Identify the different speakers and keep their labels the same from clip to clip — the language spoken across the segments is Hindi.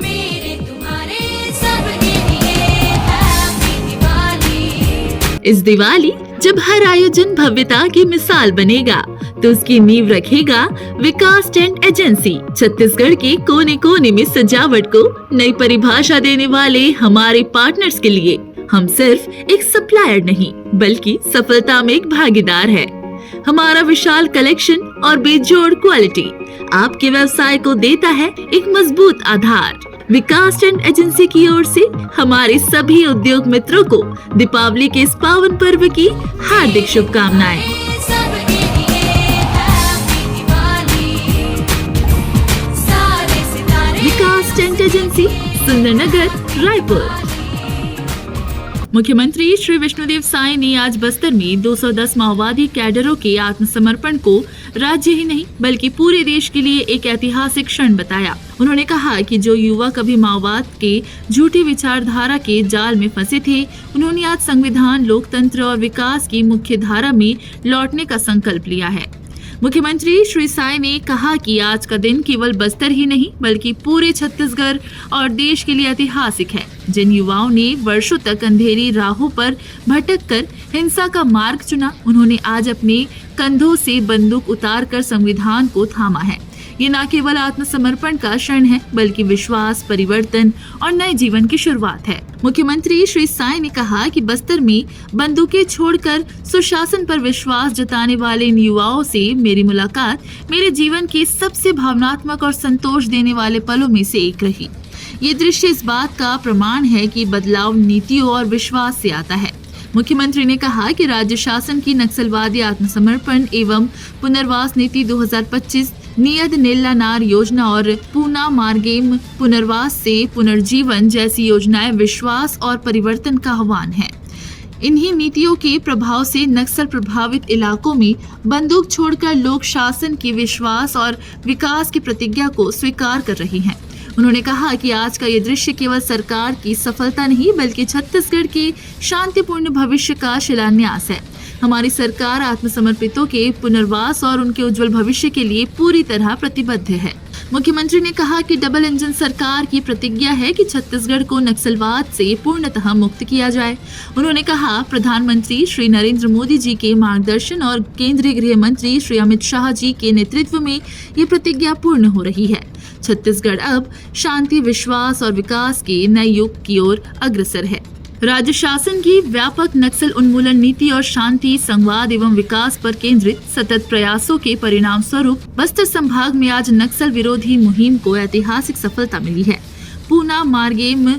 Speaker 1: मेरे तुम्हारे सबके लिए हैप्पी दिवाली।
Speaker 2: इस दिवाली जब हर आयोजन भव्यता की मिसाल बनेगा तो उसकी नींव रखेगा विकास टेंट एजेंसी। छत्तीसगढ़ के कोने कोने में सजावट को नई परिभाषा देने वाले हमारे पार्टनर्स के लिए हम सिर्फ एक सप्लायर नहीं बल्कि सफलता में एक भागीदार है। हमारा विशाल कलेक्शन और बेजोड़ क्वालिटी आपके व्यवसाय को देता है एक मजबूत आधार। विकास टेंट एजेंसी की ओर से हमारे सभी उद्योग मित्रों को दीपावली के इस पावन पर्व की हार्दिक शुभकामनाएं।
Speaker 1: सबके लिए हैप्पी दिवाली। सारे सितारे
Speaker 2: विकास टेंट एजेंसी, सुंदरनगर, रायपुर। मुख्यमंत्री श्री विष्णुदेव साय ने आज बस्तर में 210 माओवादी कैडरों के आत्मसमर्पण को राज्य ही नहीं बल्कि पूरे देश के लिए एक ऐतिहासिक क्षण बताया। उन्होंने कहा कि जो युवा कभी माओवाद के झूठी विचारधारा के जाल में फंसे थे, उन्होंने आज संविधान, लोकतंत्र और विकास की मुख्य धारा में लौटने का संकल्प लिया है। मुख्यमंत्री श्री साय ने कहा कि आज का दिन केवल बस्तर ही नहीं बल्कि पूरे छत्तीसगढ़ और देश के लिए ऐतिहासिक है। जिन युवाओं ने वर्षों तक अंधेरी राहों पर भटककर हिंसा का मार्ग चुना, उन्होंने आज अपने कंधों से बंदूक उतारकर संविधान को थामा है। ये न केवल आत्मसमर्पण का क्षण है बल्कि विश्वास, परिवर्तन और नए जीवन की शुरुआत है। मुख्यमंत्री श्री साय ने कहा कि बस्तर में बंदूकें छोड़कर सुशासन पर विश्वास जताने वाले इन युवाओं से मेरी मुलाकात मेरे जीवन के सबसे भावनात्मक और संतोष देने वाले पलों में से एक रही। ये दृश्य इस बात का प्रमाण है कि बदलाव नीतियों और विश्वास से आता है। मुख्यमंत्री ने कहा कि राज्य शासन की नक्सलवादी आत्मसमर्पण एवं पुनर्वास नीति 2025, नियद नेल्ला नार योजना और पूना मार्गेम पुनर्वास से पुनर्जीवन जैसी योजनाएं विश्वास और परिवर्तन का आह्वान है। इन्हीं नीतियों के प्रभाव से नक्सल प्रभावित इलाकों में बंदूक छोड़कर लोग शासन की विश्वास और विकास की प्रतिज्ञा को स्वीकार कर रही हैं। उन्होंने कहा कि आज का ये दृश्य केवल सरकार की सफलता नहीं बल्कि छत्तीसगढ़ के शांतिपूर्ण भविष्य का शिलान्यास है। हमारी सरकार आत्मसमर्पितों के पुनर्वास और उनके उज्जवल भविष्य के लिए पूरी तरह प्रतिबद्ध है। मुख्यमंत्री ने कहा कि डबल इंजन सरकार की प्रतिज्ञा है कि छत्तीसगढ़ को नक्सलवाद से पूर्णतः मुक्त किया जाए। उन्होंने कहा, प्रधानमंत्री श्री नरेंद्र मोदी जी के मार्गदर्शन और केंद्रीय गृह मंत्री श्री अमित शाह जी के नेतृत्व में ये प्रतिज्ञा पूर्ण हो रही है। छत्तीसगढ़ अब शांति, विश्वास और विकास के नए युग की ओर अग्रसर है। राज्य शासन की व्यापक नक्सल उन्मूलन नीति और शांति, संवाद एवं विकास पर केंद्रित सतत प्रयासों के परिणाम स्वरूप बस्तर संभाग में आज नक्सल विरोधी मुहिम को ऐतिहासिक सफलता मिली है। पूना मार्गेम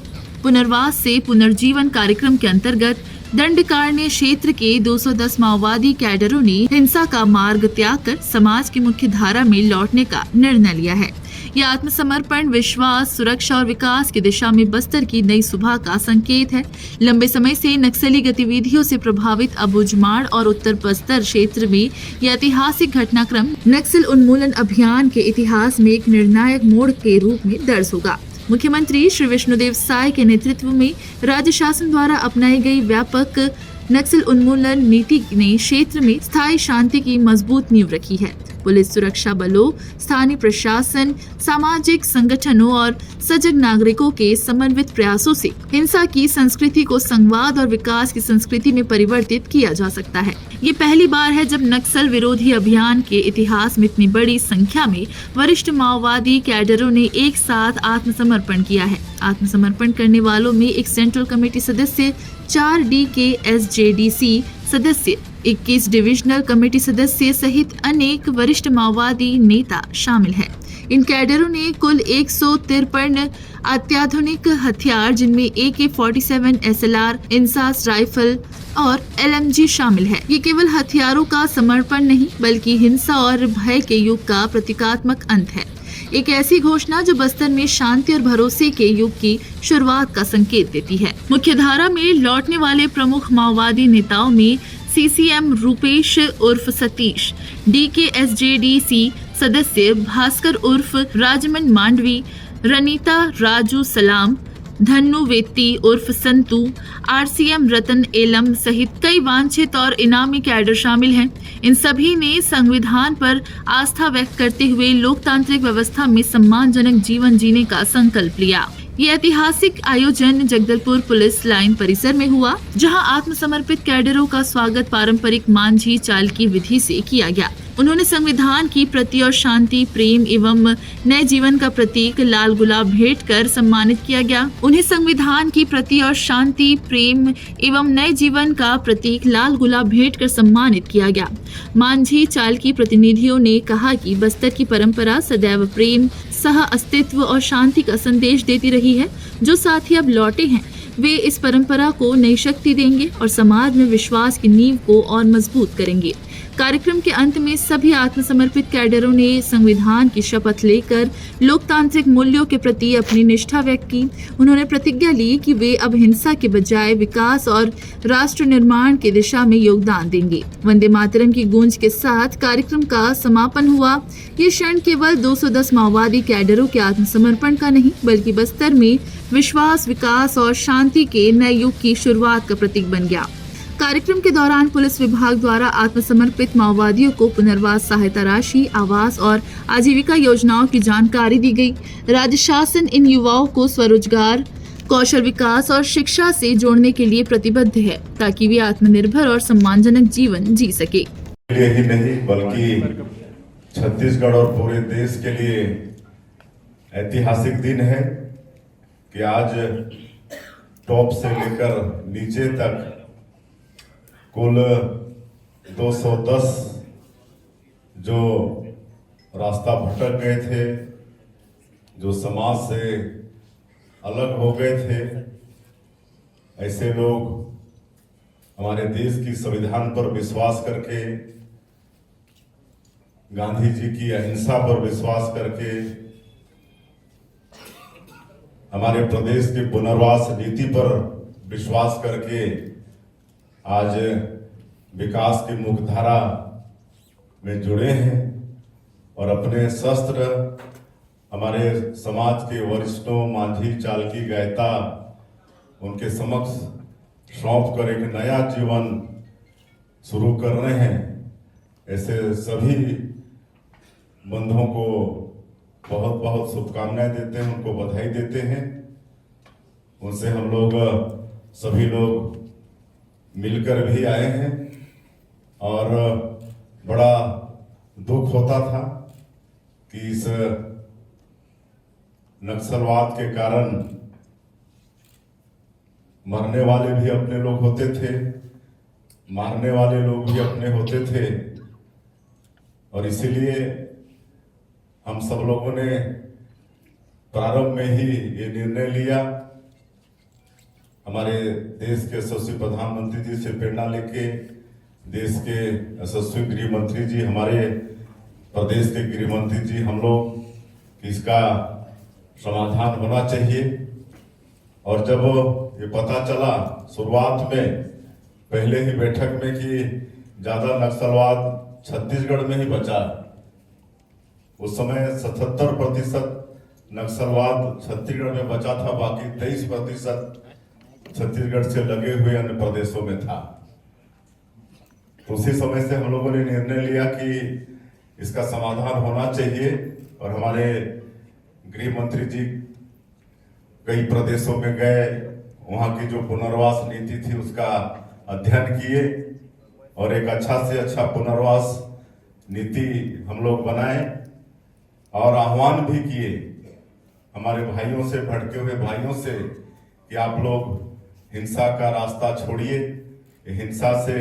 Speaker 2: पुनर्वास से पुनर्जीवन कार्यक्रम के अंतर्गत दंडकारण्य क्षेत्र के 210 माओवादी कैडरों ने हिंसा का मार्ग त्याग कर समाज की मुख्य धारा में लौटने का निर्णय लिया है। यह आत्मसमर्पण विश्वास, सुरक्षा और विकास की दिशा में बस्तर की नई सुबह का संकेत है। लंबे समय से नक्सली गतिविधियों से प्रभावित अबूझमाड़ और उत्तर बस्तर क्षेत्र में यह ऐतिहासिक घटनाक्रम नक्सल उन्मूलन अभियान के इतिहास में एक निर्णायक मोड़ के रूप में दर्ज होगा। मुख्यमंत्री श्री विष्णुदेव साय के नेतृत्व में राज्य शासन द्वारा अपनाई गई व्यापक नक्सल उन्मूलन नीति ने क्षेत्र में स्थायी शांति की मजबूत नींव रखी है। पुलिस, सुरक्षा बलों, स्थानीय प्रशासन, सामाजिक संगठनों और सजग नागरिकों के समन्वित प्रयासों से हिंसा की संस्कृति को संवाद और विकास की संस्कृति में परिवर्तित किया जा सकता है। ये पहली बार है जब नक्सल विरोधी अभियान के इतिहास में इतनी बड़ी संख्या में वरिष्ठ माओवादी कैडरों ने एक साथ आत्मसमर्पण किया है। आत्मसमर्पण करने वालों में एक सेंट्रल कमेटी सदस्य, 4 DKSJDC सदस्य, 21 डिविजनल कमेटी सदस्य सहित अनेक वरिष्ठ माओवादी नेता शामिल हैं। इन कैडरों ने कुल 153 अत्याधुनिक हथियार जिनमें AK-47, SLR, इंसास राइफल और LMG शामिल है। ये केवल हथियारों का समर्पण नहीं बल्कि हिंसा और भय के युग का प्रतीकात्मक अंत है। एक ऐसी घोषणा जो बस्तर में शांति और भरोसे के युग की शुरुआत का संकेत देती है। मुख्यधारा में लौटने वाले प्रमुख माओवादी नेताओं में CCM रूपेश उर्फ सतीश, DKSJDC सदस्य भास्कर उर्फ राजमन मांडवी, रनीता राजू सलाम, धन्नु वेत्ती उर्फ संतू, आरसीएम रतन एलम सहित कई वांछित और इनामी कैडर शामिल हैं। इन सभी ने संविधान पर आस्था व्यक्त करते हुए लोकतांत्रिक व्यवस्था में सम्मानजनक जीवन जीने का संकल्प लिया। ये ऐतिहासिक आयोजन जगदलपुर पुलिस लाइन परिसर में हुआ, जहां आत्मसमर्पित कैडरों का स्वागत पारंपरिक मांझी चाल की विधि से किया गया। उन्होंने संविधान की प्रति और शांति, प्रेम एवं नए जीवन का प्रतीक लाल गुलाब भेंट कर सम्मानित किया गया। उन्हें संविधान की प्रति और शांति, प्रेम एवं नए जीवन का प्रतीक लाल गुलाब भेंट कर सम्मानित किया गया। मांझी चाल की प्रतिनिधियों ने कहा कि बस्तर की परंपरा सदैव प्रेम, सह अस्तित्व और शांति का संदेश देती रही है। जो साथी अब लौटे हैं, वे इस परंपरा को नई शक्ति देंगे और समाज में विश्वास की नींव को और मजबूत करेंगे। कार्यक्रम के अंत में सभी आत्मसमर्पित कैडरों ने संविधान की शपथ लेकर लोकतांत्रिक मूल्यों के प्रति अपनी निष्ठा व्यक्त की। उन्होंने प्रतिज्ञा ली कि वे अब हिंसा के बजाय विकास और राष्ट्र निर्माण की दिशा में योगदान देंगे। वंदे मातरम की गूंज के साथ कार्यक्रम का समापन हुआ। ये क्षण केवल 210 माओवादी कैडरों के आत्मसमर्पण का नहीं, बल्कि बस्तर में विश्वास, विकास और शांति के नए युग की शुरुआत का प्रतीक बन गया। कार्यक्रम के दौरान पुलिस विभाग द्वारा आत्मसमर्पित माओवादियों को पुनर्वास सहायता राशि, आवास और आजीविका योजनाओं की जानकारी दी गई। राज्य शासन इन युवाओं को स्वरोजगार, कौशल विकास और शिक्षा से जोड़ने के लिए प्रतिबद्ध है, ताकि वे आत्मनिर्भर और सम्मानजनक जीवन जी सके।
Speaker 3: लिए ही नहीं बल्कि छत्तीसगढ़ और पूरे देश के लिए ऐतिहासिक दिन है कि आज टॉप से लेकर नीचे तक कुल 210 जो रास्ता भटक गए थे, जो समाज से अलग हो गए थे, ऐसे लोग हमारे देश की संविधान पर विश्वास करके, गांधी जी की अहिंसा पर विश्वास करके, हमारे प्रदेश की पुनर्वास नीति पर विश्वास करके आज विकास की मुख्यधारा में जुड़े हैं और अपने शस्त्र हमारे समाज के वरिष्ठों, मांझी चाल की गायता उनके समक्ष सौंप कर एक नया जीवन शुरू कर रहे हैं। ऐसे सभी बंधुओं को बहुत बहुत शुभकामनाएं देते हैं, उनको बधाई देते हैं। उनसे हम लोग सभी लोग मिलकर भी आए हैं और बड़ा दुख होता था कि इस नक्सलवाद के कारण मरने वाले भी अपने लोग होते थे, मारने वाले लोग भी अपने होते थे और इसीलिए हम सब लोगों ने प्रारंभ में ही ये निर्णय लिया। हमारे देश के यशस्वी प्रधानमंत्री जी से प्रेरणा लेके देश के यशस्वी गृह मंत्री जी, हमारे प्रदेश के गृह मंत्री जी, हम लोग इसका समाधान होना चाहिए। और जब ये पता चला शुरुआत में पहले ही बैठक में कि ज्यादा नक्सलवाद छत्तीसगढ़ में ही बचा, उस समय 77% नक्सलवाद छत्तीसगढ़ में बचा था, बाकी 23% छत्तीसगढ़ से लगे हुए अन्य प्रदेशों में था। तो उसी समय से हम लोगों ने निर्णय लिया कि इसका समाधान होना चाहिए और हमारे गृह मंत्री जी कई प्रदेशों में गए, वहां की जो पुनर्वास नीति थी उसका अध्ययन किए और एक अच्छा से अच्छा पुनर्वास नीति हम लोग बनाए और आह्वान भी किए हमारे भाइयों से, भटके हुए भाइयों से कि आप लोग हिंसा का रास्ता छोड़िए। हिंसा से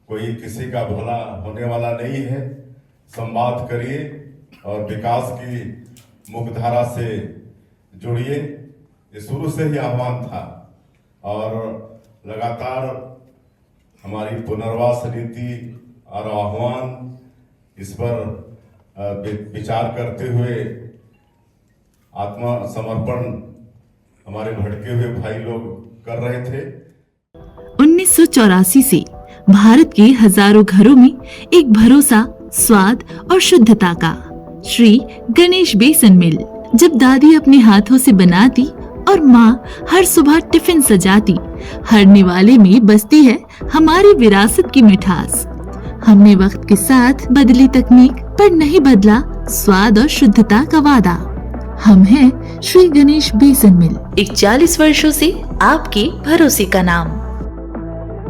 Speaker 3: कोई किसी का भला होने वाला नहीं है। संवाद करिए और विकास की मुख्यधारा से जुड़िए। ये शुरू से ही आह्वान था और लगातार हमारी पुनर्वास नीति और आह्वान इस पर विचार करते हुए आत्मसमर्पण हमारे भटके हुए भाई लोग कर रहे थे।
Speaker 2: 1984 से भारत के हजारों घरों में एक भरोसा, स्वाद और शुद्धता का। श्री गणेश बेसन मिल। जब दादी अपने हाथों से बनाती और माँ हर सुबह टिफिन सजाती। हर निवाले में बसती है हमारी विरासत की मिठास। हमने वक्त के साथ बदली तकनीक, पर नहीं बदला स्वाद और शुद्धता का वादा। हम हैं श्री गणेश बेसन मिल,
Speaker 4: 41 वर्षों से आपके भरोसे का नाम।